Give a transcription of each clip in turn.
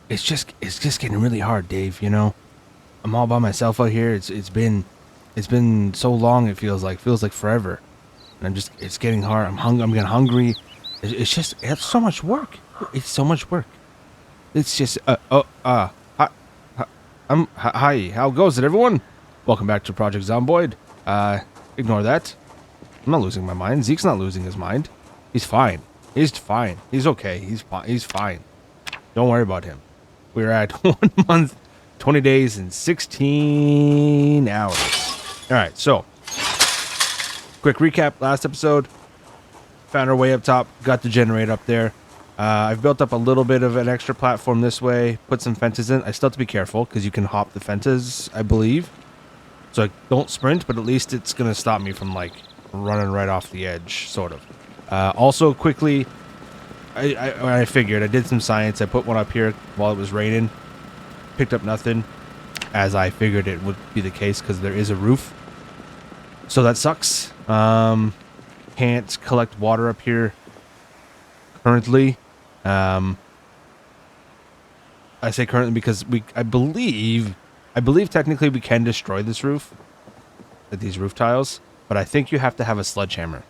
it's just getting really hard, Dave. You know, I'm all by myself out here. It's been so long. It feels like forever, and it's getting hard. I'm getting hungry. It's so much work. It's so much work. It's just hi, hi. How goes it, everyone? Welcome back to Project Zomboid. Ignore that. I'm not losing my mind. Zeke's not losing his mind. He's fine. He's fine. He's okay. He's fine. He's fine. Don't worry about him. We're at 1 month, 20 days, and 16 hours. All right, so quick recap. Last episode, found our way up top, got the generator up there. I've built up a little bit of an extra platform this way, put some fences in. I still have to be careful because you can hop the fences, I believe. So I don't sprint, but at least it's going to stop me from like running right off the edge, sort of. Also, quickly, I figured, I did some science. I put one up here while it was raining. Picked up nothing, as I figured it would be the case because there is a roof. So that sucks. Can't collect water up here currently. I say currently because I believe technically we can destroy this roof, these roof tiles, but I think you have to have a sledgehammer.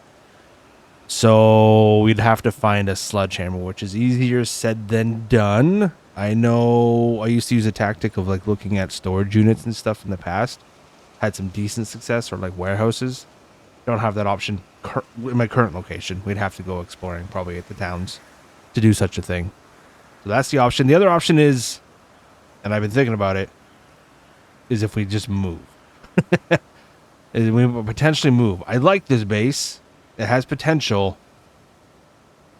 So we'd have to find a sledgehammer, which is easier said than done. I know I used to use a tactic of like looking at storage units and stuff in the past. Had some decent success, or like warehouses. Don't have that option in my current location. We'd have to go exploring probably at the towns to do such a thing. So that's the option. The other option is, and I've been thinking about it, is if we just move. We will potentially move. I like this base. It has potential,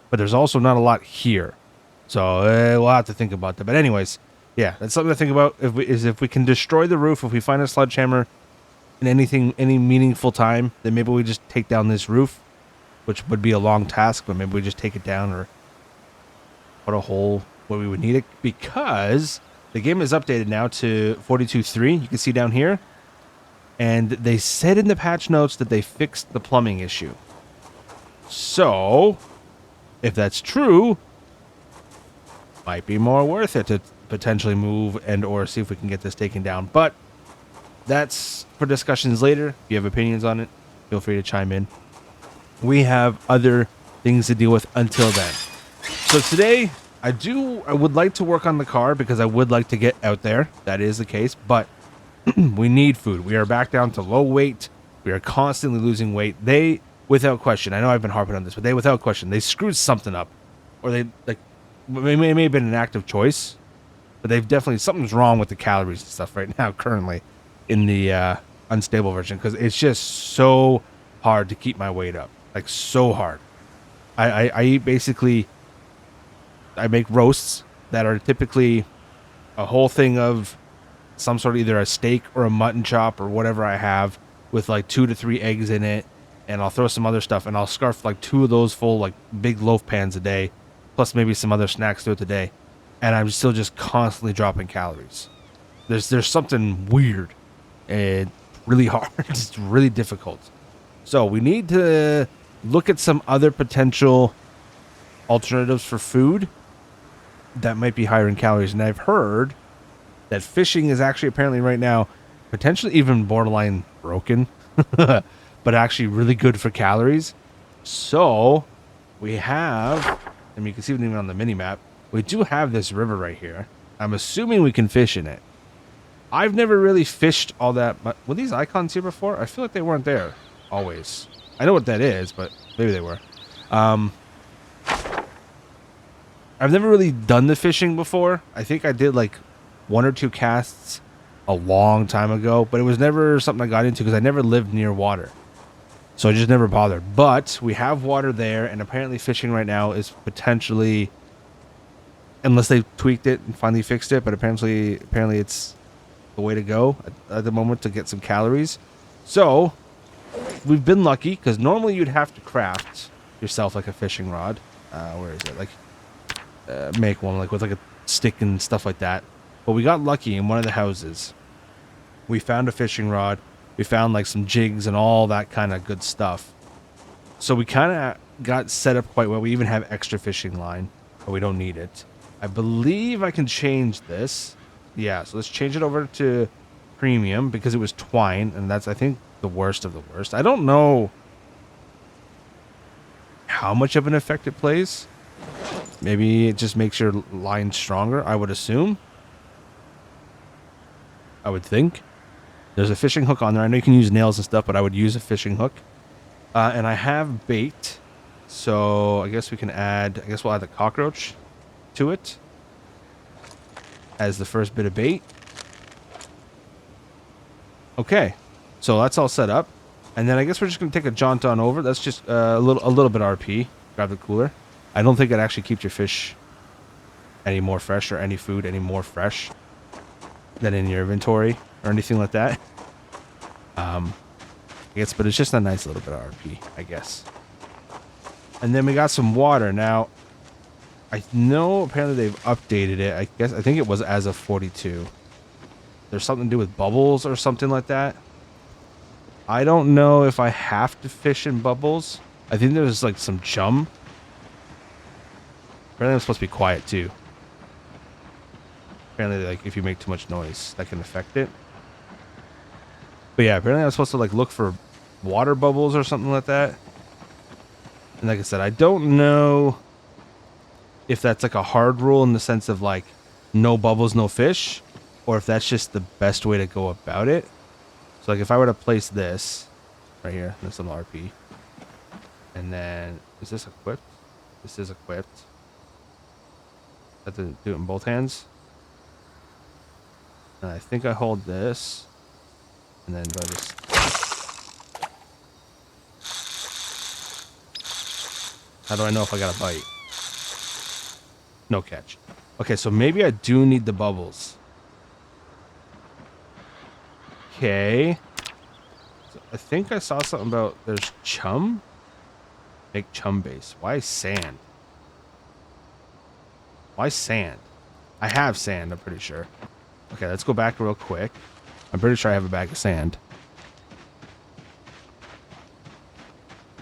but there's also not a lot here. So we'll have to think about that. But anyways, yeah, that's something to think about. If we can destroy the roof, if we find a sledgehammer in any meaningful time, then maybe we just take down this roof, which would be a long task, but maybe we just take it down or put a hole where we would need it, because the game is updated now to 42.3. You can see down here. And they said in the patch notes that they fixed the plumbing issue. So, if that's true, might be more worth it to potentially move and or see if we can get this taken down. But that's for discussions later. If you have opinions on it, feel free to chime in. We have other things to deal with until then. So today, I would like to work on the car because I would like to get out there. That is the case, but we need food. We are back down to low weight. We are constantly losing weight. They, without question, I know I've been harping on this, but they, without question, they screwed something up. Or they, like, it may have been an active choice, but they've definitely, something's wrong with the calories and stuff right now, currently, in the unstable version, because it's just so hard to keep my weight up. Like, so hard. I eat basically, I make roasts that are typically a whole thing of some sort of either a steak or a mutton chop or whatever I have, with like 2 to 3 eggs in it, and I'll throw some other stuff, and I'll scarf like 2 of those full like big loaf pans a day, plus maybe some other snacks throughout the day, and I'm still just constantly dropping calories. There's something weird and really hard. It's really difficult. So we need to look at some other potential alternatives for food that might be higher in calories, and I've heard that fishing is actually apparently right now potentially even borderline broken, but actually really good for calories. So we have, and you can see it even on the mini map, we do have this river right here. I'm assuming we can fish in it. I've never really fished all that much. Were these icons here before? I feel like they weren't there always. I know what that is, but maybe they were. I've never really done the fishing before. I think I did like 1 or 2 casts a long time ago, but it was never something I got into because I never lived near water. So I just never bothered. But we have water there, and apparently fishing right now is potentially, unless they tweaked it and finally fixed it, but apparently it's the way to go at the moment to get some calories. So we've been lucky, because normally you'd have to craft yourself like a fishing rod. Where is it? Like make one like with like a stick and stuff like that. But we got lucky in one of the houses. We found a fishing rod. We found like some jigs and all that kind of good stuff. So we kind of got set up quite well. We even have extra fishing line, but we don't need it. I believe I can change this. Yeah, so let's change it over to premium because it was twine, and that's, I think, the worst of the worst. I don't know how much of an effect it plays. Maybe it just makes your line stronger, I would assume. I would think. There's a fishing hook on there. I know you can use nails and stuff, but I would use a fishing hook. And I have bait. So I guess we can add, I guess we'll add the cockroach to it as the first bit of bait. Okay. So that's all set up. And then I guess we're just going to take a jaunt on over. That's just a little bit RP. Grab the cooler. I don't think it actually keeps your fish any more fresh or any food any more fresh than in your inventory or anything like that. I guess, but it's just a nice little bit of RP, I guess. And then we got some water. Now, I know apparently they've updated it. I think it was as of 42. There's something to do with bubbles or something like that. I don't know if I have to fish in bubbles. I think there's like some chum. Apparently I'm supposed to be quiet too. Apparently, like, if you make too much noise, that can affect it. But yeah, apparently I'm supposed to like look for water bubbles or something like that. And like I said, I don't know if that's like a hard rule in the sense of like no bubbles, no fish, or if that's just the best way to go about it. So like if I were to place this right here, this little RP, and then is this equipped? This is equipped. I have to do it in both hands. And I think I hold this, and then do I just... How do I know if I got a bite? No catch. Okay, so maybe I do need the bubbles. Okay. So I think I saw something about there's chum. Make chum base. Why sand? Why sand? I have sand, I'm pretty sure. Okay, let's go back real quick. I'm pretty sure I have a bag of sand.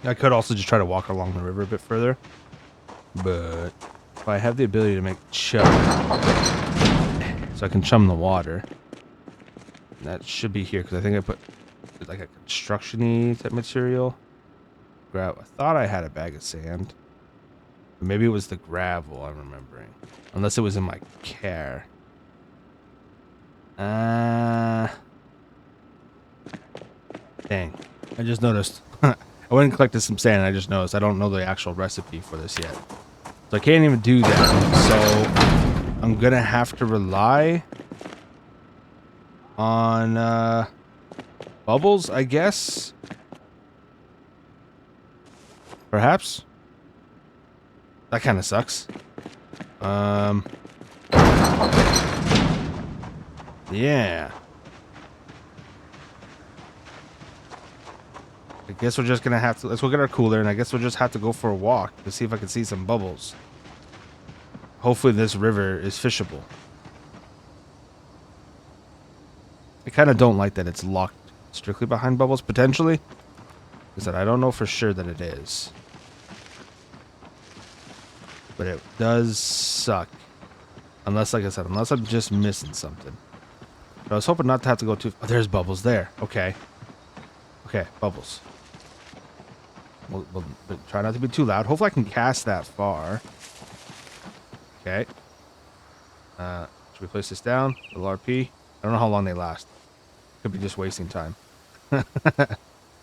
I could also just try to walk along the river a bit further. But if I have the ability to make chum, so I can chum the water, that should be here because I think I put like a construction-y type material. I thought I had a bag of sand. Maybe it was the gravel I'm remembering. Unless it was in my car. Dang. I just noticed. I went and collected some sand and I just noticed I don't know the actual recipe for this yet. So I can't even do that. So I'm going to have to rely on bubbles, I guess. Perhaps. That kind of sucks. Yeah. I guess we're just gonna have to, let's go get our cooler, and I guess we'll just have to go for a walk to see if I can see some bubbles. Hopefully this river is fishable. I kind of don't like that it's locked strictly behind bubbles, potentially. Because I don't know for sure that it is. But it does suck. Unless, like I said, unless I'm just missing something. But I was hoping not to have to go too... Oh, there's bubbles there. Okay. Okay, bubbles. We'll try not to be too loud. Hopefully I can cast that far. Okay. Should we place this down? Little RP. I don't know how long they last. Could be just wasting time.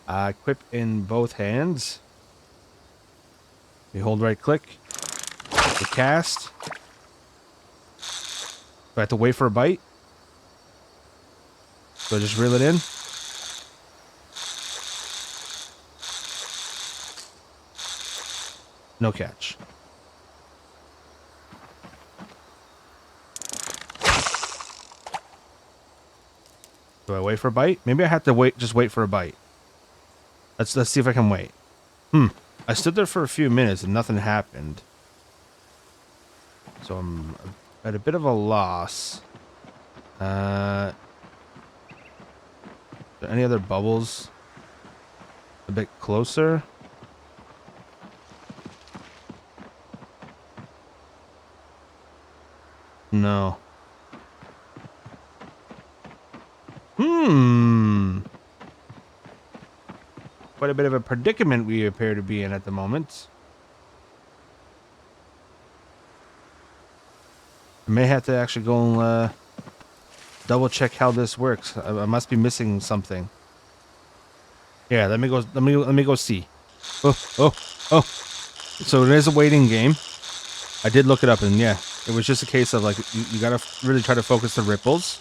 Equip in both hands. You hold right click. You cast. Do I have to wait for a bite? So I just reel it in. No catch. Do I wait for a bite? Maybe I have to wait. Just wait for a bite. Let's see if I can wait. I stood there for a few minutes and nothing happened. So I'm at a bit of a loss. Are there any other bubbles a bit closer? No. Hmm. Quite a bit of a predicament we appear to be in at the moment. I may have to actually go and double check how this works. I must be missing something. Yeah, let me go. Let me go see. Oh. So it is a waiting game. I did look it up, and yeah, it was just a case of like you gotta really try to focus the ripples,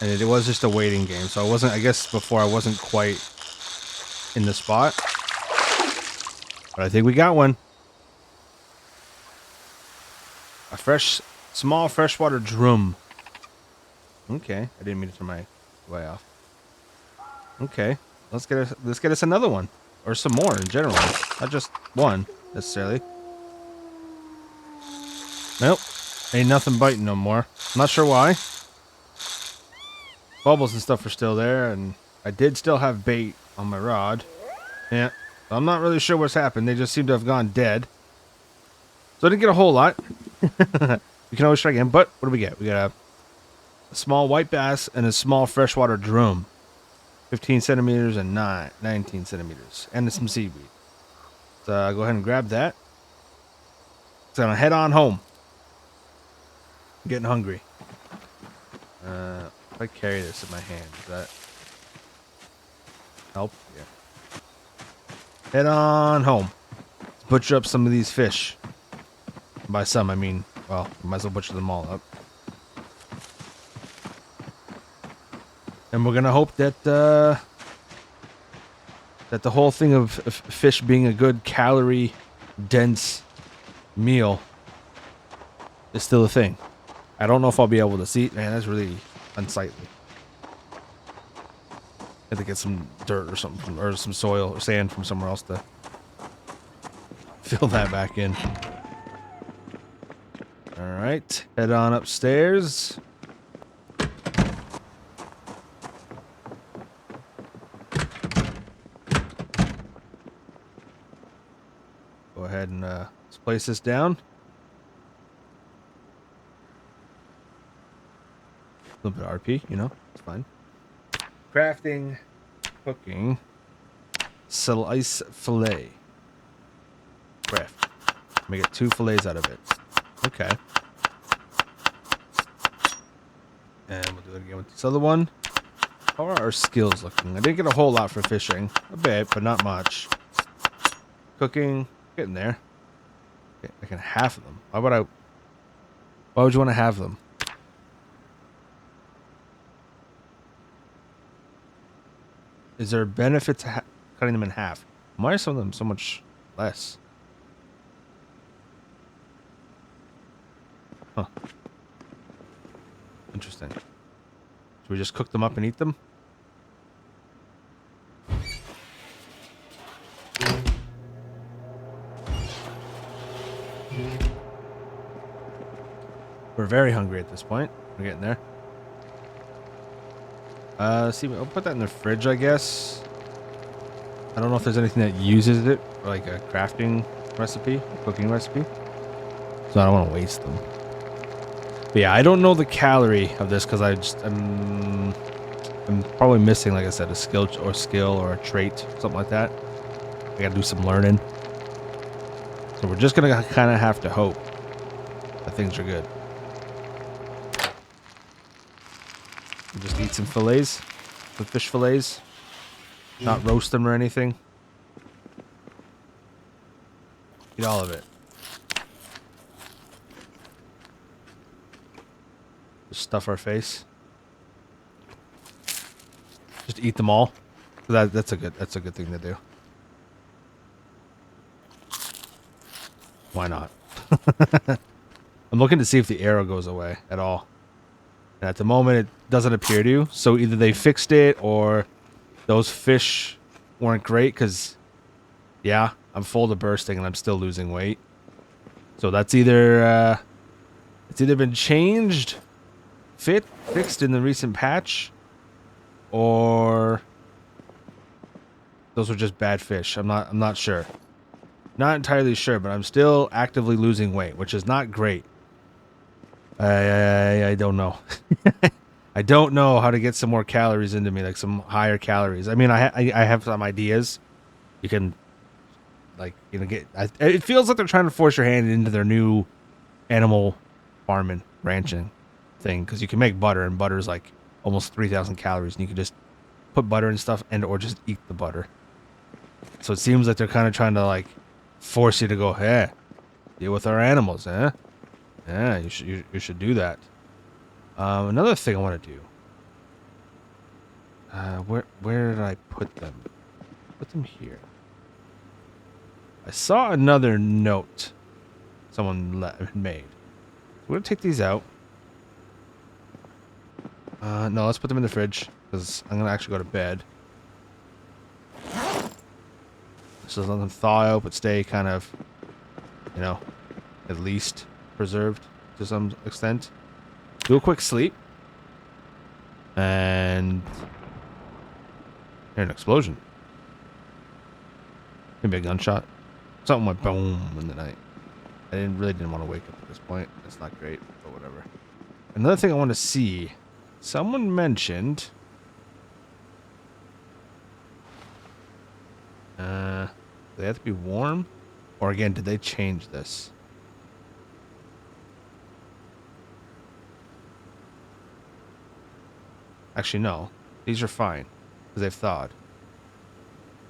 and it was just a waiting game. So I wasn't. I guess before I wasn't quite in the spot, but I think we got one. A small freshwater drum. Okay, I didn't mean to turn my way off. Okay, let's get us another one, or some more in general, not just one necessarily. Nope, ain't nothing biting no more. I'm not sure why. Bubbles and stuff are still there, and I did still have bait on my rod. Yeah, I'm not really sure what's happened. They just seem to have gone dead. So I didn't get a whole lot. We can always try again, but what do we get? We got a small white bass and a small freshwater drum. 15 centimeters and 19 centimeters. And some seaweed. So go ahead and grab that. So I'm gonna head on home. I'm getting hungry. If I carry this in my hand, does that help? Yeah. Head on home. Let's butcher up some of these fish. By some, I mean, well, might as well butcher them all up. And we're gonna hope that that the whole thing of fish being a good calorie dense meal is still a thing. I don't know if I'll be able to see it. Man, that's really unsightly. I have to get some dirt or something, or some soil or sand from somewhere else to fill that back in. All right, head on upstairs. Go ahead and let's place this down. A little bit of RP, you know, it's fine. Crafting, cooking, slice fillet. Craft. Let me get 2 fillets out of it. Okay. And we'll do it again with this other one. How are our skills looking? I didn't get a whole lot for fishing. A bit, but not much. Cooking, getting there. Okay, I can half of them. Why would you want to have them? Is there a benefit to cutting them in half? Why are some of them so much less? Huh. Interesting. Should we just cook them up and eat them? We're very hungry at this point. We're getting there. See, I'll put that in the fridge, I guess. I don't know if there's anything that uses it, like a crafting recipe, a cooking recipe. So I don't want to waste them. But yeah, I don't know the calorie of this because I'm probably missing, like I said, a skill or a trait, something like that. I gotta do some learning. So we're just gonna kind of have to hope that things are good. We'll just eat some fillets, some fish fillets. Not roast them or anything. Eat all of it. Just stuff our face. Just eat them all. That's a good thing to do. Why not? I'm looking to see if the arrow goes away at all. And at the moment, it doesn't appear to. So either they fixed it or those fish weren't great because, yeah, I'm full to bursting and I'm still losing weight. So that's either it's either been changed, fixed in the recent patch, or those were just bad fish. I'm not sure. Not entirely sure, but I'm still actively losing weight, which is not great. I don't know. I don't know how to get some more calories into me, like some higher calories. I mean, I have some ideas. You can, like, you know, it feels like they're trying to force your hand into their new animal farming, ranching thing, because you can make butter, and butter is like almost 3,000 calories, and you can just put butter and stuff, and or just eat the butter. So it seems like they're kind of trying to like force you to go, hey, deal with our animals, eh? Yeah, you should do that. Another thing I want to do. Where did I put them? Put them here. I saw another note someone made. We're gonna take these out. No, let's put them in the fridge because I'm gonna actually go to bed. So let them thaw out, but stay kind of, you know, at least preserved to some extent. Do a quick sleep. And hear an explosion. Maybe a gunshot. Something went boom in the night. I really didn't want to wake up at this point. That's not great, but whatever. Another thing I want to see. Someone mentioned. They have to be warm, or again, did they change this? Actually, no. These are fine because they've thawed.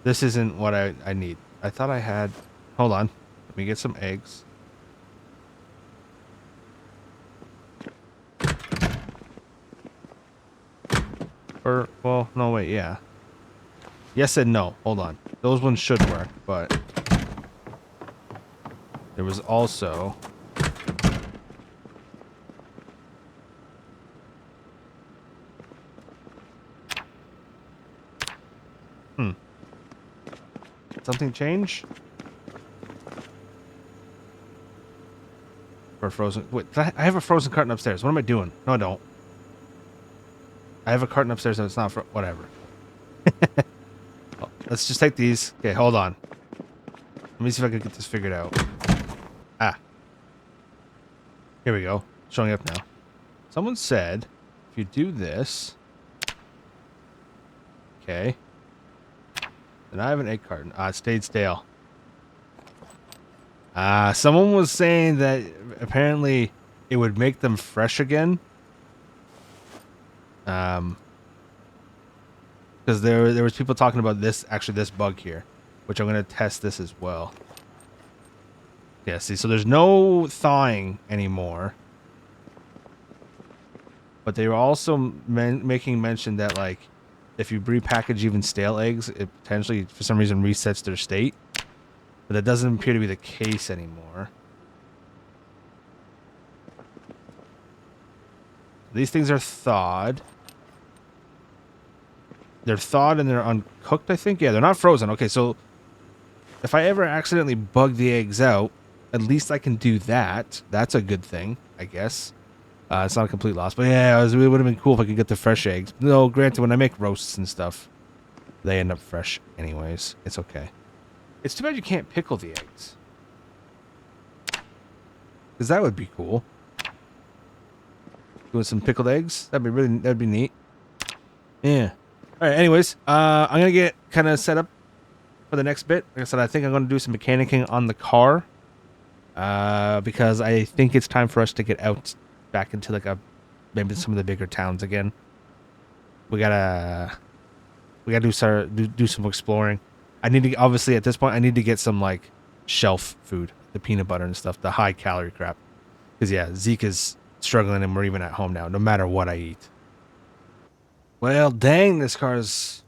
This isn't what I need. I thought I had. Hold on. Let me get some eggs. Or, well, no, wait, yeah. Yes and no. Hold on. Those ones should work, but there was also something change? For frozen. Wait, I have a frozen carton upstairs. What am I doing? No, I don't. I have a carton upstairs and it's not for whatever. Let's just take these. Okay, hold on. Let me see if I can get this figured out. Ah. Here we go. Showing up now. Someone said if you do this. Okay. Then I have an egg carton. Ah, it stayed stale. Someone was saying that apparently it would make them fresh again. Because there was people talking about this bug here, which I'm gonna test this as well. Yeah, see, so there's no thawing anymore, but they were also making mention that like if you repackage even stale eggs, it potentially for some reason resets their state, but that doesn't appear to be the case anymore. These things are thawed. They're thawed and they're uncooked, I think. Yeah, they're not frozen. Okay, so if I ever accidentally bug the eggs out, at least I can do that. That's a good thing, I guess. It's not a complete loss. But yeah, it would have been cool if I could get the fresh eggs. No, granted, when I make roasts and stuff, they end up fresh anyways. It's okay. It's too bad you can't pickle the eggs. Because that would be cool. Doing some pickled eggs? That'd be neat. Yeah. All right, anyways, I'm going to get kind of set up for the next bit. Like I said, I think I'm going to do some mechanicking on the car. Because I think it's time for us to get out back into like maybe some of the bigger towns again. We gotta do some exploring. I need to, obviously at this point, I need to get some like shelf food, the peanut butter and stuff, the high calorie crap. Because yeah, Zeke is struggling and we're even at home now, no matter what I eat. Well, dang, this car's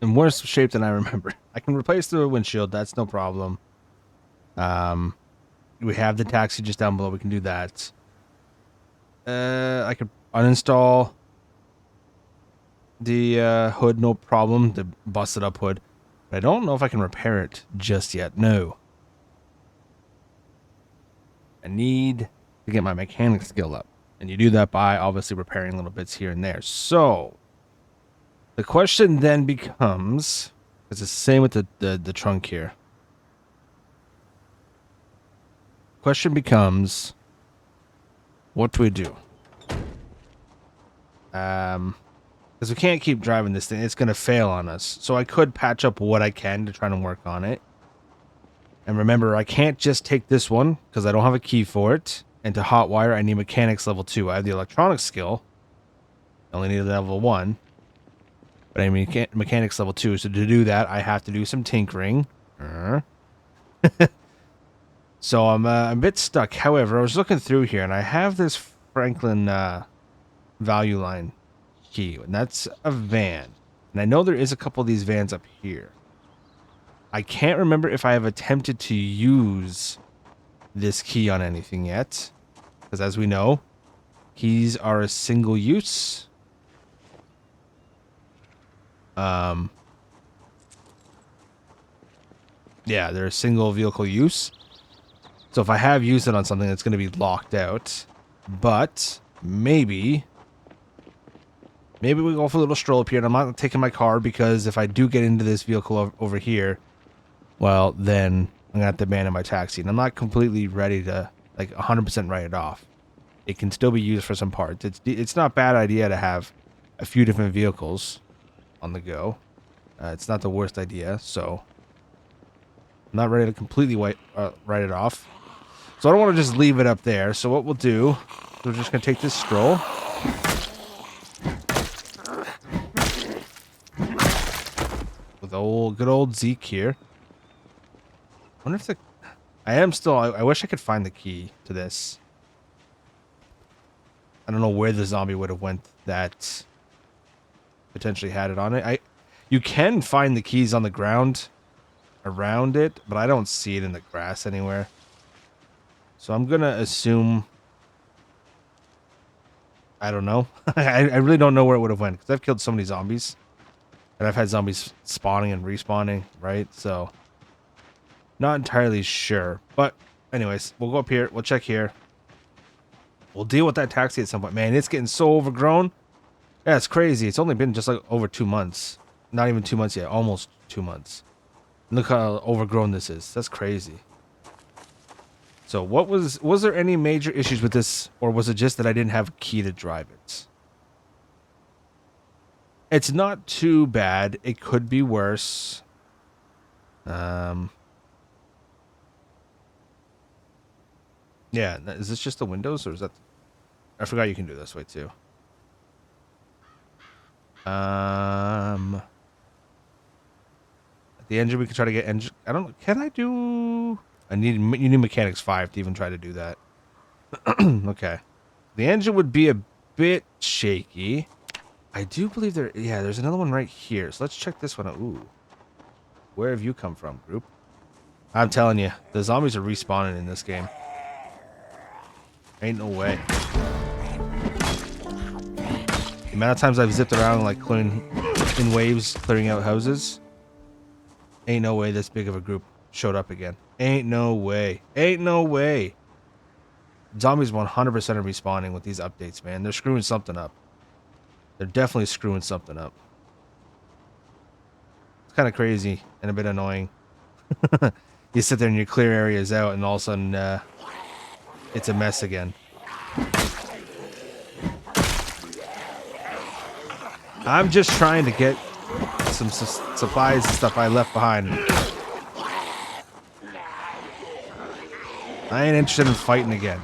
in worse shape than I remember. I can replace the windshield. That's no problem. We have the taxi just down below. We can do that. I could uninstall the hood, no problem. The busted up hood. But I don't know if I can repair it just yet. No. I need to get my mechanic skill up. And you do that by obviously repairing little bits here and there. So the question then becomes, it's the same with the trunk here. Question becomes, what do we do? Because we can't keep driving this thing. It's going to fail on us. So I could patch up what I can to try to work on it. And remember, I can't just take this one because I don't have a key for it. And to hotwire, I need mechanics level 2. I have the electronics skill. I only need level 1. But I mean, mechanics level 2. So to do that, I have to do some tinkering. So I'm a bit stuck. However, I was looking through here, and I have this Franklin value line key. And that's a van. And I know there is a couple of these vans up here. I can't remember if I have attempted to use this key on anything yet. Because as we know, keys are a single use. Yeah, they're a single vehicle use. So if I have used it on something, it's going to be locked out. But maybe we go for a little stroll up here. And I'm not taking my car because if I do get into this vehicle over here, well, then I'm going to have to abandon my taxi. And I'm not completely ready to, like, 100% write it off. It can still be used for some parts. It's not a bad idea to have a few different vehicles on the go. It's not the worst idea, so I'm not ready to completely write it off. So I don't want to just leave it up there. So what we'll do, we're just going to take this stroll. With good old Zeke here. I wonder if I wish I could find the key to this. I don't know where the zombie would have went that potentially had it on it. You can find the keys on the ground around it, but I don't see it in the grass anywhere. So I'm going to assume... I don't know. I really don't know where it would have went, because I've killed so many zombies. And I've had zombies spawning and respawning, right? So, not entirely sure. But, anyways, we'll go up here. We'll check here. We'll deal with that taxi at some point. Man, it's getting so overgrown. Yeah, it's crazy. It's only been just like over 2 months. Not even 2 months yet. Almost 2 months. Look how overgrown this is. That's crazy. So was there any major issues with this, or was it just that I didn't have a key to drive it? It's not too bad. It could be worse. Yeah, is this just the windows, or is that... I forgot you can do this way too. At the engine, we can try to get engine... I don't... Can I do... you need mechanics 5 to even try to do that. Okay. The engine would be a bit shaky. I do believe there's another one right here. So let's check this one out. Ooh. Where have you come from, group? I'm telling you, the zombies are respawning in this game. Ain't no way. The amount of times I've zipped around like clearing in waves, clearing out houses. Ain't no way this big of a group showed up again. Ain't no way. Ain't no way. Zombies 100% are respawning with these updates, man. They're screwing something up. They're definitely screwing something up. It's kind of crazy and a bit annoying. You sit there and you clear areas out, and all of a sudden, it's a mess again. I'm just trying to get some supplies and stuff I left behind. I ain't interested in fighting again.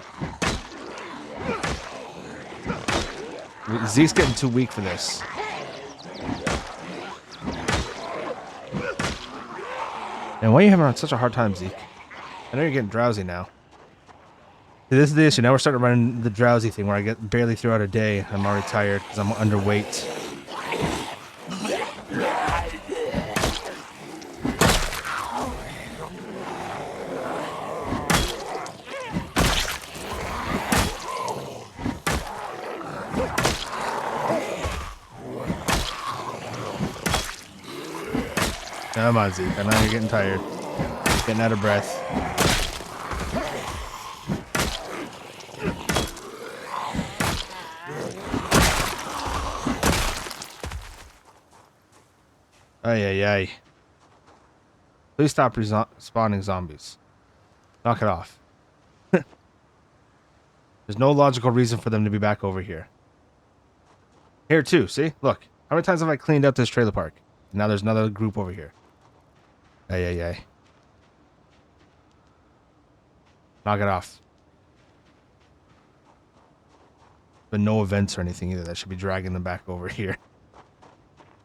Zeke's getting too weak for this. And why are you having such a hard time, Zeke? I know you're getting drowsy now. This is the issue. Now we're starting to run the drowsy thing where I get barely throughout a day. I'm already tired because I'm underweight. Come on, Zeke. I know you're getting tired. Getting out of breath. Ay, ay, ay. Please stop respawning zombies. Knock it off. There's no logical reason for them to be back over here. Here too, see? Look. How many times have I cleaned up this trailer park? Now there's another group over here. Ay, ay, ay. Knock it off. But no events or anything either. That should be dragging them back over here.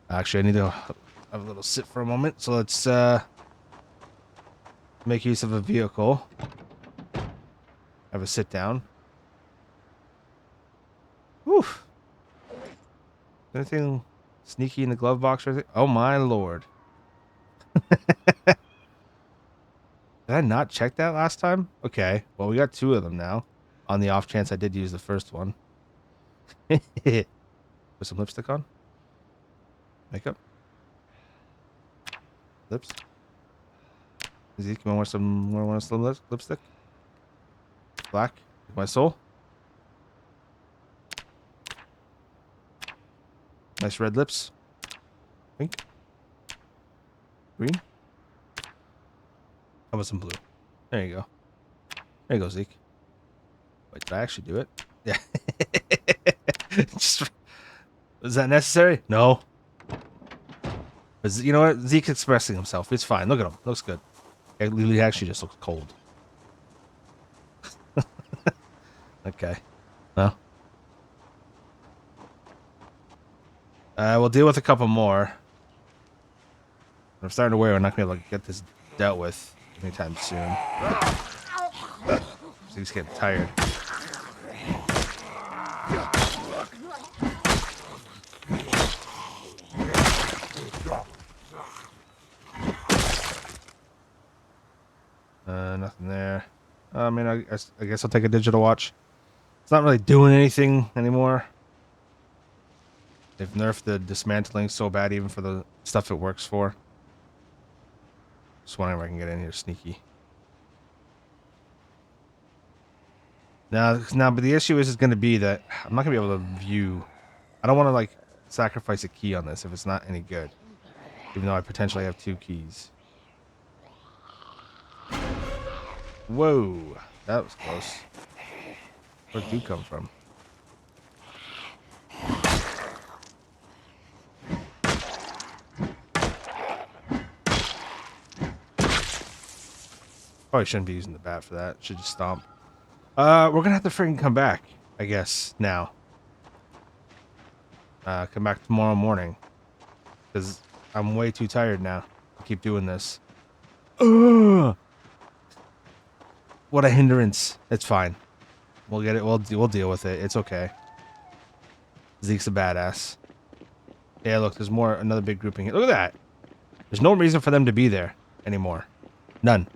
Actually, I need to have a little sit for a moment. So let's make use of a vehicle. Have a sit down. Whew. Anything sneaky in the glove box or anything? Oh my lord. Did I not check that last time? Okay. Well, we got 2 of them now. On the off chance I did use the first one. Put some lipstick on. Makeup. Lips. Zeke, you want some lipstick? Black. My soul. Nice red lips. Pink. Green. How about some blue? There you go. There you go, Zeke. Wait, did I actually do it? Yeah. Is that necessary? No. But you know what? Zeke's expressing himself. It's fine. Look at him. Looks good. He actually just looks cold. Okay. Well. We'll deal with a couple more. I'm starting to worry we're not going to be able to get this dealt with anytime soon. He's getting tired. Nothing there. I mean, I guess I'll take a digital watch. It's not really doing anything anymore. They've nerfed the dismantling so bad even for the stuff it works for. Just wondering if I can get in here sneaky. Now, but the issue is going to be that I'm not going to be able to view. I don't want to, like, sacrifice a key on this if it's not any good. Even though I potentially have 2 keys. Whoa. That was close. Where'd you come from? Probably shouldn't be using the bat for that. Should just stomp. We're gonna have to freaking come back, I guess, now. Come back tomorrow morning. Because I'm way too tired now to keep doing this. Ugh! What a hindrance. It's fine. We'll get it. We'll deal with it. It's okay. Zeke's a badass. Yeah, look, there's another big grouping here. Look at that. There's no reason for them to be there anymore. None.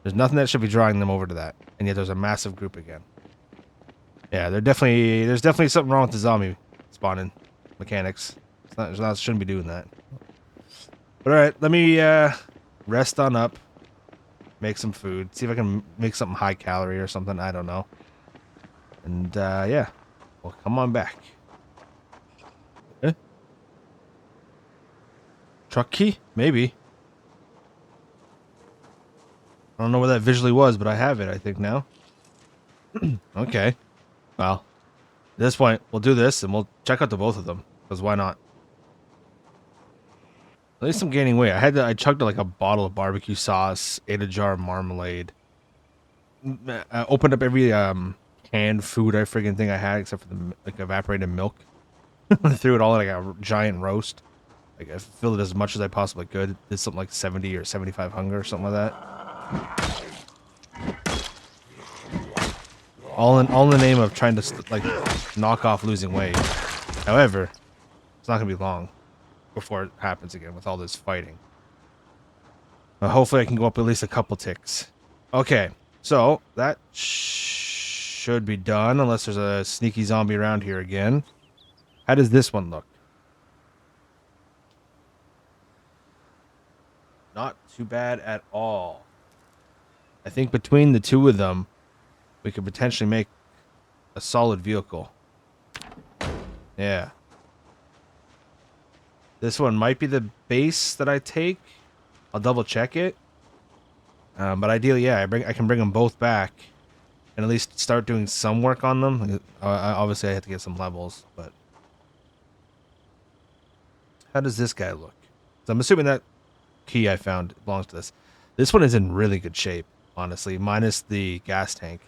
There's nothing that should be drawing them over to that. And yet there's a massive group again. Yeah, there's definitely something wrong with the zombie spawning mechanics. Shouldn't be doing that. But alright, let me rest on up. Make some food. See if I can make something high calorie or something. I don't know. And yeah. Well, come on back. Eh? Truck key? Maybe. I don't know where that visually was, but I have it, I think, now. Okay. Well, at this point, we'll do this, and we'll check out the both of them. Because why not? At least I'm gaining weight. I chugged like a bottle of barbecue sauce, ate a jar of marmalade. I opened up every canned food I friggin' think I had, except for the like evaporated milk. I threw it all in like a giant roast. Like I filled it as much as I possibly could. Did something like 70 or 75 hunger or something like that. All in the name of trying to like knock off losing weight. However, it's not gonna be long before it happens again with all this fighting. Hopefully I can go up at least a couple ticks. Okay, so that should be done unless there's a sneaky zombie around here again. How does this one look? Not too bad at all. I think between the 2 of them, we could potentially make a solid vehicle. Yeah. This one might be the base that I take. I'll double check it. But ideally, yeah, I can bring them both back and at least start doing some work on them. Obviously, I have to get some levels, but how does this guy look? So I'm assuming that key I found belongs to this. This one is in really good shape, honestly, minus the gas tank.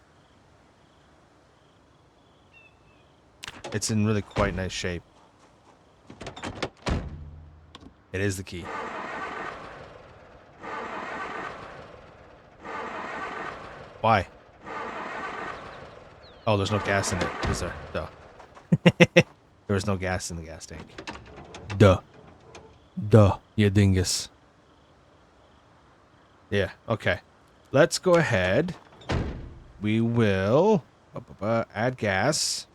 It's in really quite nice shape. It is the key. Why? Oh, there's no gas in it, is there? Duh. There was no gas in the gas tank. Duh. Duh, you dingus. Yeah, okay. Let's go ahead. We will add gas.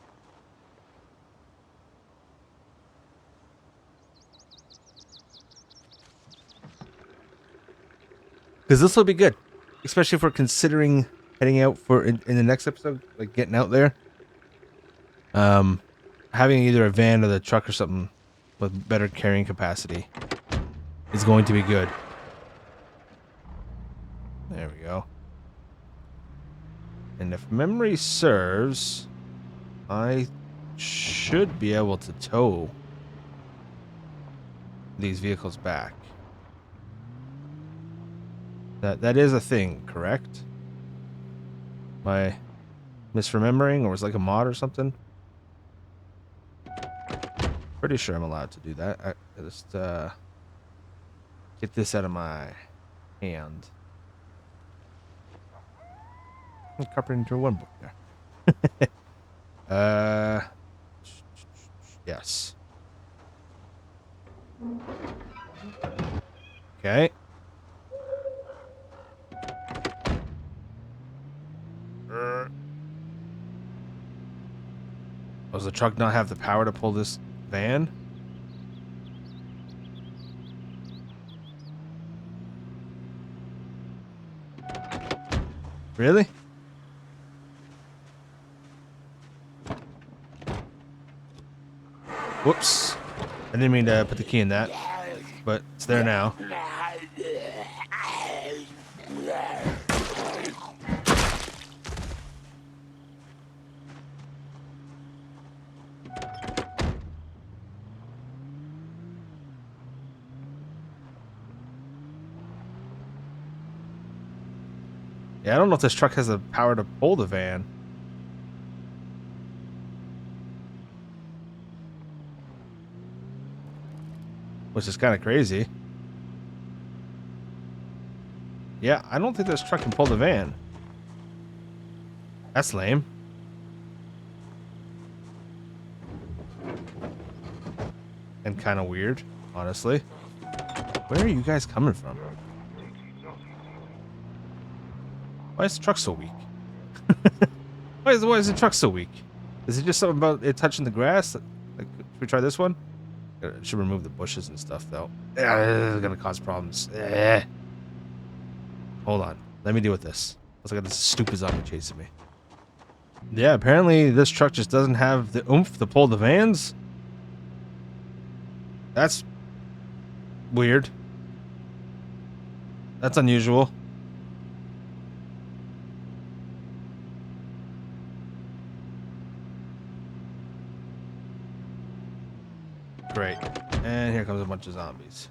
Because this will be good. Especially if we're considering heading out for in the next episode, like getting out there. Having either a van or the truck or something with better carrying capacity is going to be good. There we go. And if memory serves, I should be able to tow these vehicles back. That is a thing, correct? Am I misremembering, or was it like a mod or something? Pretty sure I'm allowed to do that. I just get this out of my hand. I'm copying into one book there. Yes. Okay. Does the truck not have the power to pull this van? Really? Whoops. I didn't mean to put the key in that, but it's there now. Yeah, I don't know if this truck has the power to pull the van. Which is kind of crazy. Yeah, I don't think this truck can pull the van. That's lame. And kind of weird, honestly. Where are you guys coming from? Why is the truck so weak? why is the truck so weak? Is it just something about it touching the grass? Like, should we try this one? I should remove the bushes and stuff, though. This is gonna cause problems. Hold on. Let me deal with this. Looks like this stupid zombie chasing me. Yeah, apparently this truck just doesn't have the oomph to pull the vans. That's weird. That's unusual. Great. And here comes a bunch of zombies.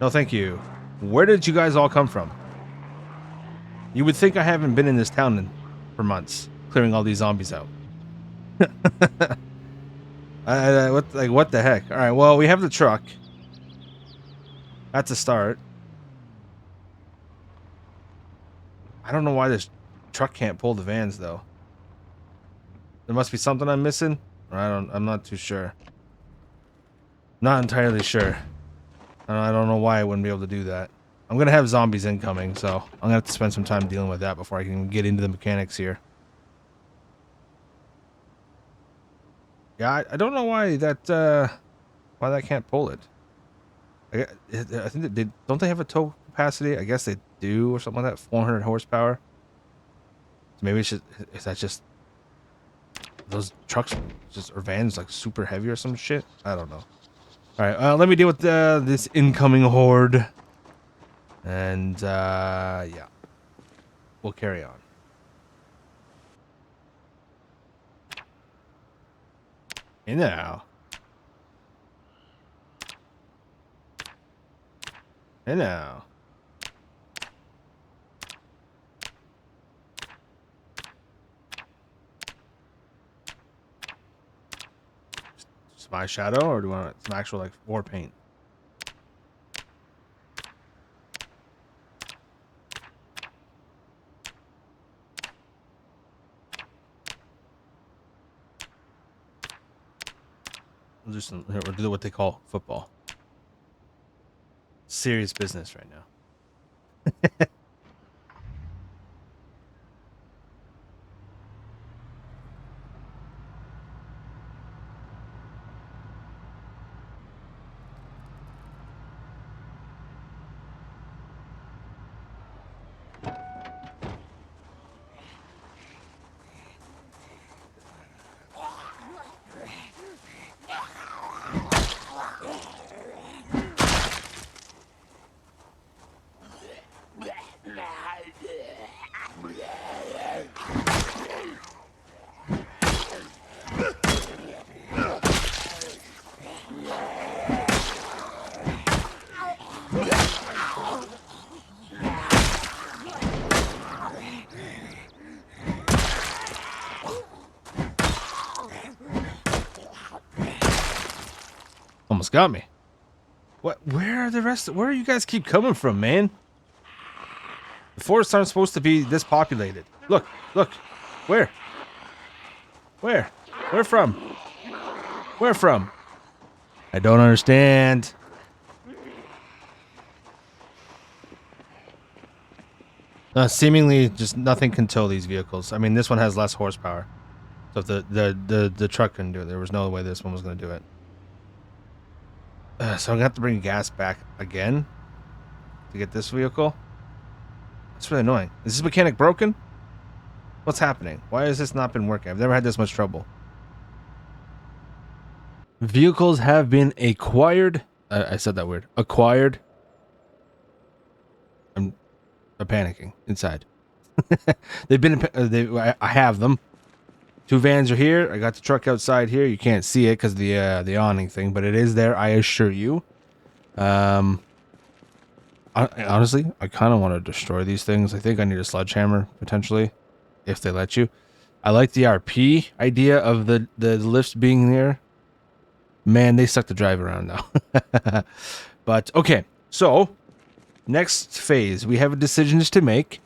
No, thank you. Where did you guys all come from? You would think I haven't been in this town for months, clearing all these zombies out. What the heck? All right, well, we have the truck. That's a start. I don't know why this truck can't pull the vans, though. There must be something I'm missing. Or I'm not too sure. Not entirely sure. I don't know why I wouldn't be able to do that. I'm going to have zombies incoming, so I'm going to have to spend some time dealing with that before I can get into the mechanics here. Yeah, I don't know why that can't pull it. I think don't they have a tow capacity? I guess they do, or something like that. 400 horsepower. So maybe is that just those trucks or vans like super heavy or some shit? I don't know. All right, let me deal with this incoming horde. And, yeah. We'll carry on. Hey now. Hey now. My shadow, or do you want some actual like war paint? We'll do some. We'll do what they call football. Serious business right now. Almost got me. What? Where are the rest? Where you guys keep coming from, man? The forests aren't supposed to be this populated. Look, look. Where? Where? Where from? Where from? I don't understand. Seemingly, just nothing can tow these vehicles. I mean, this one has less horsepower. So if the truck couldn't do it, there was no way this one was going to do it. So I'm gonna have to bring gas back again to get this vehicle. That's really annoying. Is this mechanic broken? What's happening? Why has this not been working? I've never had this much trouble. Vehicles have been acquired. I said that word. Acquired. I'm panicking inside. They've been. I have them. 2 vans are here. I got the truck outside here. You can't see it because of the awning thing, but it is there. I assure you. Honestly, I kind of want to destroy these things. I think I need a sledgehammer potentially, if they let you. I like the RP idea of the lifts being there. Man, they suck to drive around now. But okay, so next phase, we have decisions to make.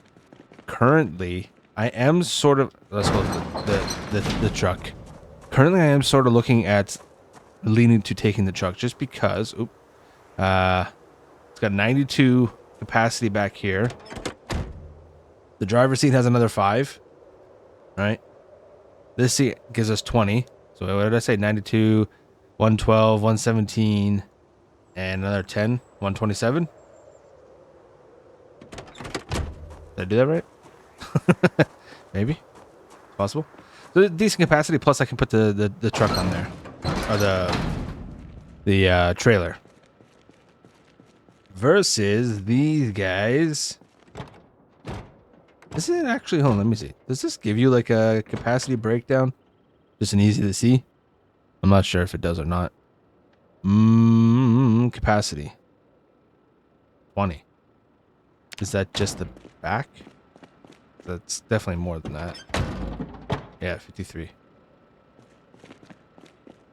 Currently, I am sort of, let's go with the truck. Currently, I am sort of looking at leaning to taking the truck just because, it's got 92 capacity back here. The driver's seat has another 5, right? This seat gives us 20. So what did I say? 92, 112, 117, and another 10, 127. Did I do that right? Maybe. Possible. So decent capacity, plus I can put the truck on there. Or the trailer. Versus these guys. Is it actually, hold on, let me see. Does this give you like a capacity breakdown? Just an easy to see? I'm not sure if it does or not. Capacity. 20. Is that just the back? That's definitely more than that. Yeah, 53.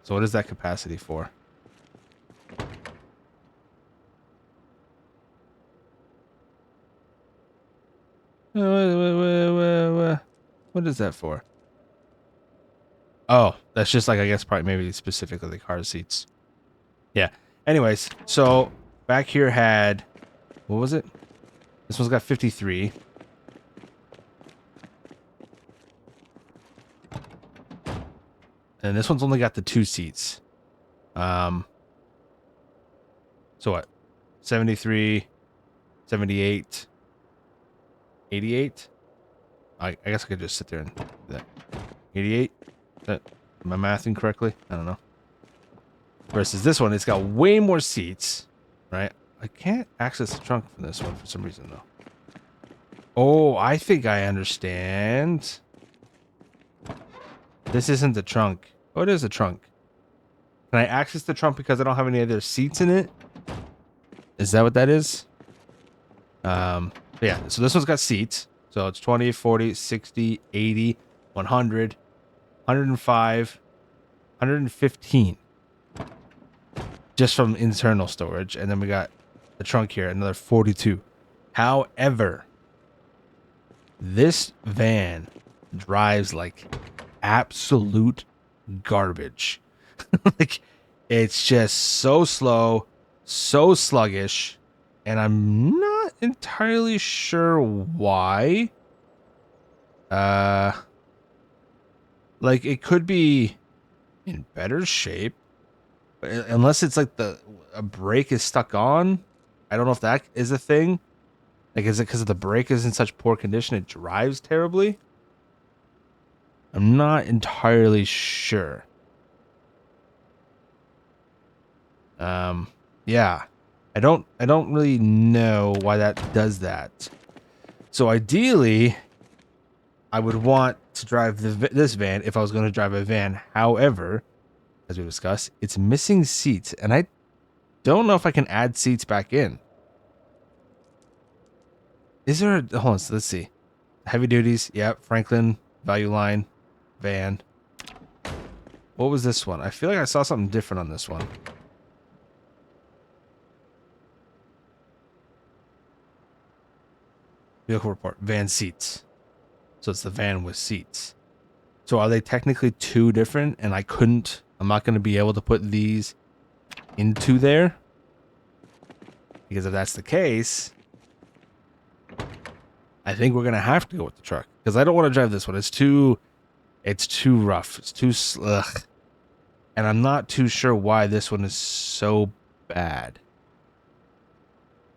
So what is that capacity for? What is that for? Oh, that's just like, I guess probably maybe specifically the car seats. Yeah. Anyways, so back here had, what was it? This one's got 53. And this one's only got the 2 seats. So what? 73, 78, 88? I guess I could just sit there and do that. 88? Am I mathing correctly? I don't know. Versus this one, it's got way more seats, right? I can't access the trunk from this one for some reason, though. Oh, I think I understand. This isn't the trunk. Oh, it is the trunk. Can I access the trunk because I don't have any other seats in it? Is that what that is? Yeah, so this one's got seats. So it's 20, 40, 60, 80, 100, 105, 115. Just from internal storage. And then we got the trunk here, another 42. However, this van drives like absolute garbage. Like, it's just so slow, so sluggish, and I'm not entirely sure why. Like, it could be in better shape, unless it's like a brake is stuck on. I don't know if that is a thing. Like, is it because the brake is in such poor condition it drives terribly? I'm not entirely sure. Yeah. I don't really know why that does that. So ideally, I would want to drive this van if I was going to drive a van. However, as we discussed, it's missing seats, and I don't know if I can add seats back in. Is there a... Hold on, so let's see. Heavy duties, yep. Franklin, value line, van. What was this one? I feel like I saw something different on this one. Vehicle report, van seats. So it's the van with seats. So are they technically two different? And I'm not going to be able to put these into there? Because if that's the case, I think we're going to have to go with the truck. Because I don't want to drive this one. It's too rough. It's too ugh. And I'm not too sure why this one is so bad.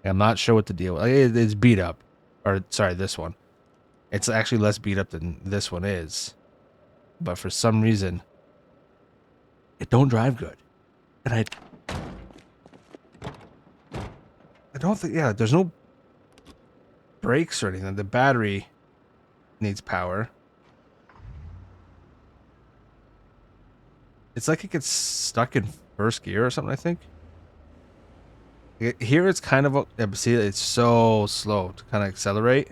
I'm not sure what the deal is. It's beat up. Or, sorry, this one. It's actually less beat up than this one is. But for some reason, it don't drive good. And I don't think, yeah, there's no brakes or anything. The battery needs power. It's like it gets stuck in first gear or something, I think. Here it's kind of, see, it's so slow to kind of accelerate.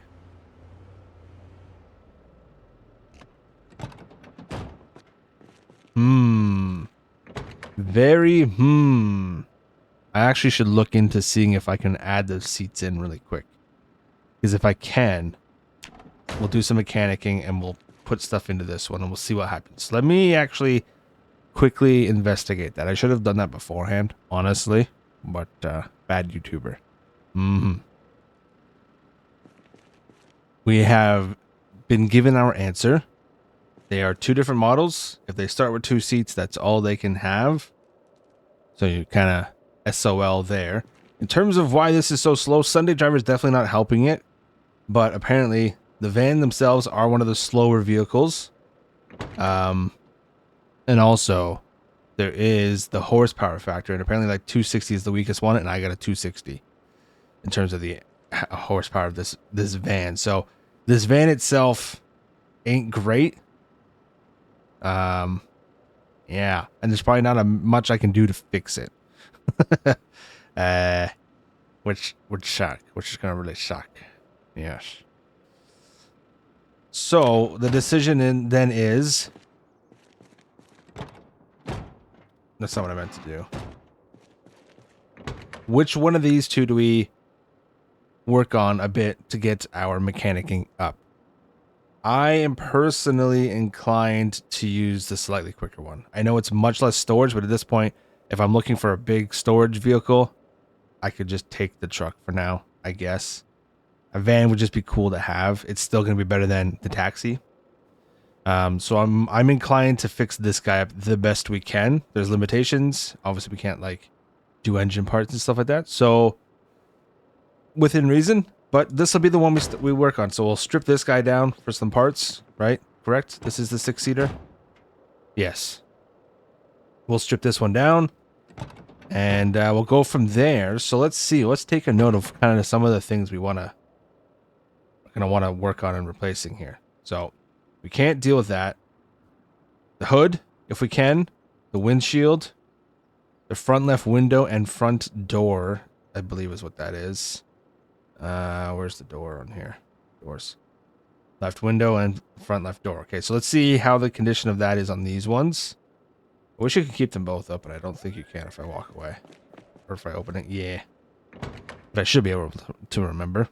Very, I actually should look into seeing if I can add those seats in really quick. Because if I can, we'll do some mechanicking and we'll put stuff into this one and we'll see what happens. Let me actually quickly investigate that. I should have done that beforehand, honestly. But, bad YouTuber. We have been given our answer. They are two different models. If they start with two seats, that's all they can have. So you kind of SOL there. In terms of why this is so slow, Sunday Driver is definitely not helping it. But apparently, the van themselves are one of the slower vehicles. And also, there is the horsepower factor, and apparently like 260 is the weakest one, and I got a 260 in terms of the horsepower of this van. So this van itself ain't great. Yeah, and there's probably not much I can do to fix it. Which would shock, which is gonna really shock. Yes. So the decision then is. That's not what I meant to do. Which one of these two do we work on a bit to get our mechanicking up? I am personally inclined to use the slightly quicker one. I know it's much less storage, but at this point, if I'm looking for a big storage vehicle, I could just take the truck for now, I guess. A van would just be cool to have. It's still going to be better than the taxi. So I'm inclined to fix this guy up the best we can. There's limitations. Obviously, we can't like do engine parts and stuff like that. So within reason, but this will be the one we work on. So we'll strip this guy down for some parts, right? Correct? This is the 6-seater. Yes. We'll strip this one down. And we'll go from there. So let's see. Let's take a note of kind of some of the things we're gonna want to work on and replacing here. So we can't deal with that. The hood, if we can. The windshield. The front left window and front door, I believe is what that is. Where's the door on here? Doors. Left window and front left door. Okay, so let's see how the condition of that is on these ones. I wish you could keep them both up, but I don't think you can if I walk away. Or if I open it. Yeah. But I should be able to remember.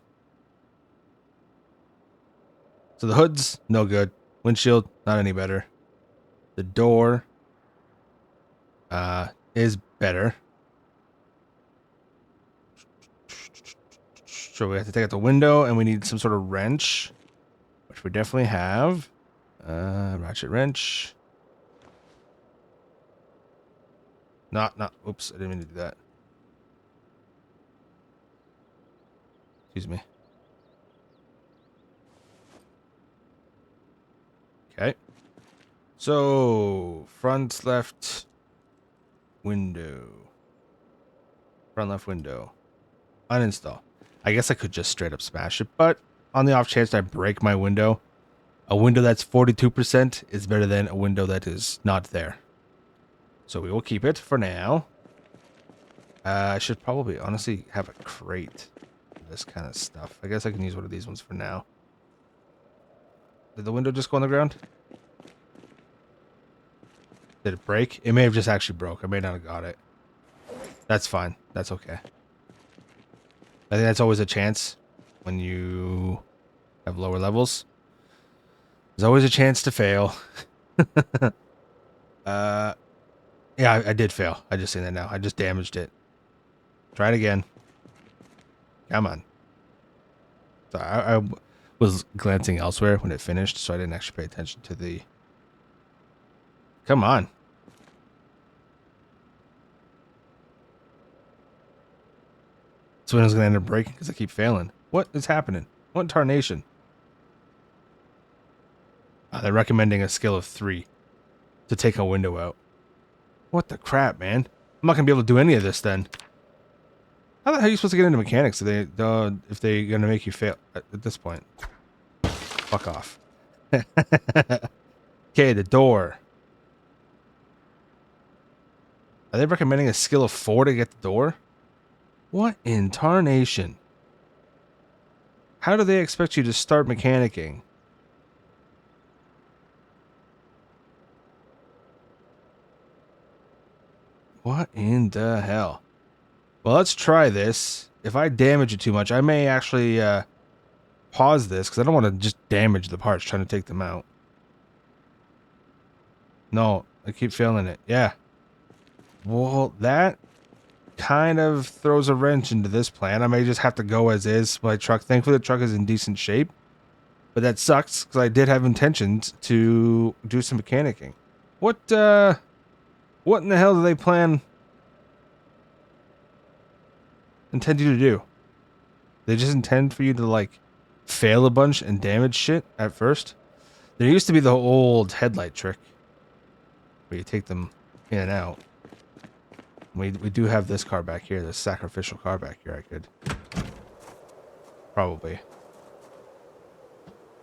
So the hood's no good. Windshield, not any better. The door is better. So we have to take out the window and we need some sort of wrench. Which we definitely have. Ratchet wrench. Not, oops, I didn't mean to do that. Excuse me. Okay. So, front left window. Front left window. Uninstall. I guess I could just straight up smash it, but on the off chance I break my window, a window that's 42% is better than a window that is not there. So we will keep it for now. I should probably honestly have a crate for this kind of stuff. I guess I can use one of these ones for now. Did the window just go on the ground? Did it break? It may have just actually broke. I may not have got it. That's fine. That's okay. I think that's always a chance when you have lower levels. There's always a chance to fail. Yeah, I did fail. I just seen that now. I just damaged it. Try it again. Come on. So I was glancing elsewhere when it finished, so I didn't actually pay attention to the... Come on. This window's going to end up breaking because I keep failing. What is happening? What in tarnation? They're recommending a skill of 3 to take a window out. What the crap, man? I'm not going to be able to do any of this then. How the hell are you supposed to get into mechanics if they're going to make you fail at this point? Fuck off. Okay, the door. Are they recommending a skill of 4 to get the door? What in tarnation? How do they expect you to start mechanicking? What in the hell? Well, let's try this. If I damage it too much, I may actually pause this because I don't want to just damage the parts trying to take them out. No, I keep failing it. Yeah. Well, that kind of throws a wrench into this plan. I may just have to go as is. My truck, thankfully the truck is in decent shape. But that sucks because I did have intentions to do some mechanicking. What in the hell do they intend you to do? They just intend for you to like fail a bunch and damage shit at first? There used to be the old headlight trick where you take them in and out. We do have this car back here, this sacrificial car back here. I could probably.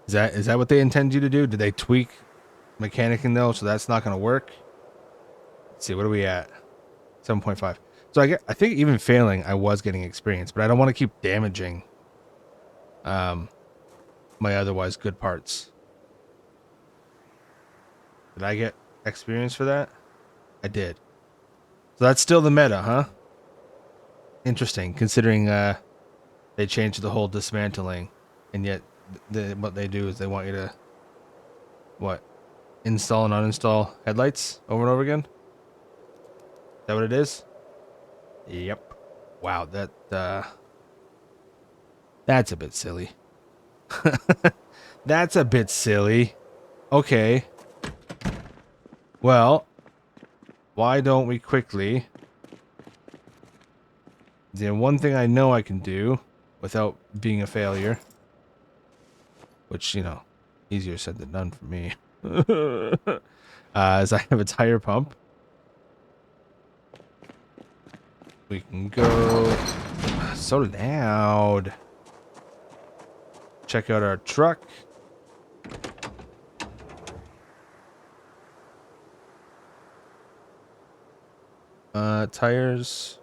Is that what they intend you to do? Did they tweak mechanicking though, so that's not going to work? Let's see, what are we at? 7.5. So I think even failing, I was getting experience, but I don't want to keep damaging my otherwise good parts. Did I get experience for that? I did. So that's still the meta, huh? Interesting, considering they changed the whole dismantling, and yet what they do is they want you to, what, install and uninstall headlights over and over again? Is that what it is? Yep. Wow, that's a bit silly. That's a bit silly. Okay. Well, why don't we quickly... The one thing I know I can do without being a failure, which, you know, easier said than done for me, is I have a tire pump. We can go. So loud. Check out our truck. Tires.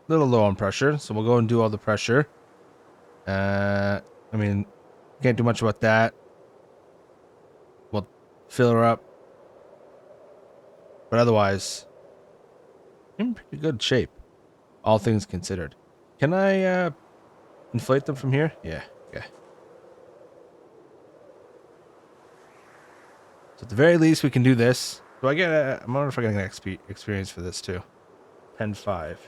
A little low on pressure, so we'll go and do all the pressure. I mean, can't do much about that. We'll fill her up. But otherwise, in pretty good shape, all things considered. Can I inflate them from here? Yeah, okay. So at the very least, we can do this. Do I get I wonder if I get an XP experience for this too. 10-5.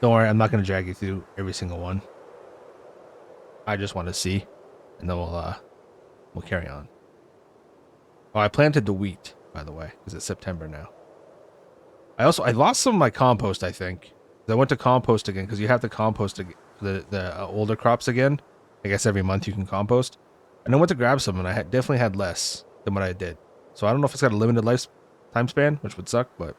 Don't worry, I'm not going to drag you through every single one. I just want to see, and then we'll carry on. Oh, I planted the wheat, by the way, because it's September now. I lost some of my compost, I think. I went to compost again, because you have to compost the older crops again. I guess every month you can compost. And I went to grab some, and I definitely had less than what I did. So I don't know if it's got a limited time span, which would suck, but...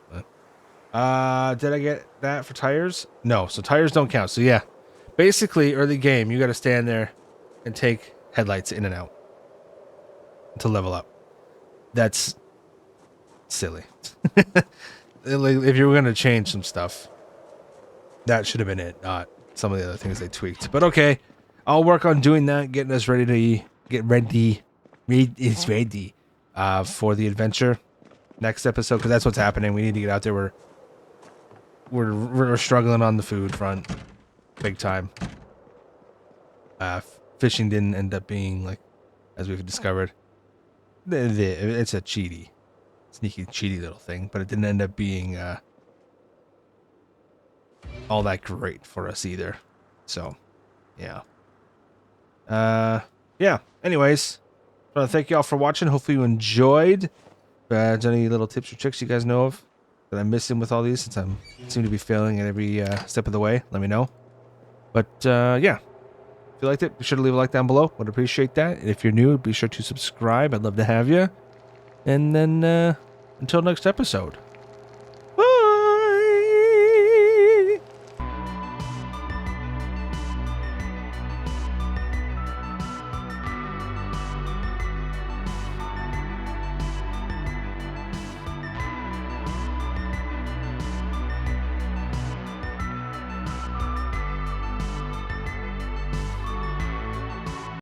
did I get that for tires? No, so tires don't count. So yeah, basically early game, you got to stand there and take headlights in and out to level up. That's silly. If you were going to change some stuff, that should have been it, not some of the other things they tweaked. But okay, I'll work on doing that, getting us ready to get ready. It's ready for the adventure next episode, because that's what's happening. We need to get out there. We're struggling on the food front, big time. Fishing didn't end up being, like, as we've discovered, it's a sneaky cheaty little thing, but it didn't end up being all that great for us either. So, yeah. Yeah. Anyways, I want to thank you all for watching. Hopefully you enjoyed. If there's any little tips or tricks you guys know of that I'm missing with all these, since I seem to be failing at every step of the way, let me know. But yeah, if you liked it, be sure to leave a like down below. Would appreciate that. And if you're new, be sure to subscribe. I'd love to have you. And then until next episode.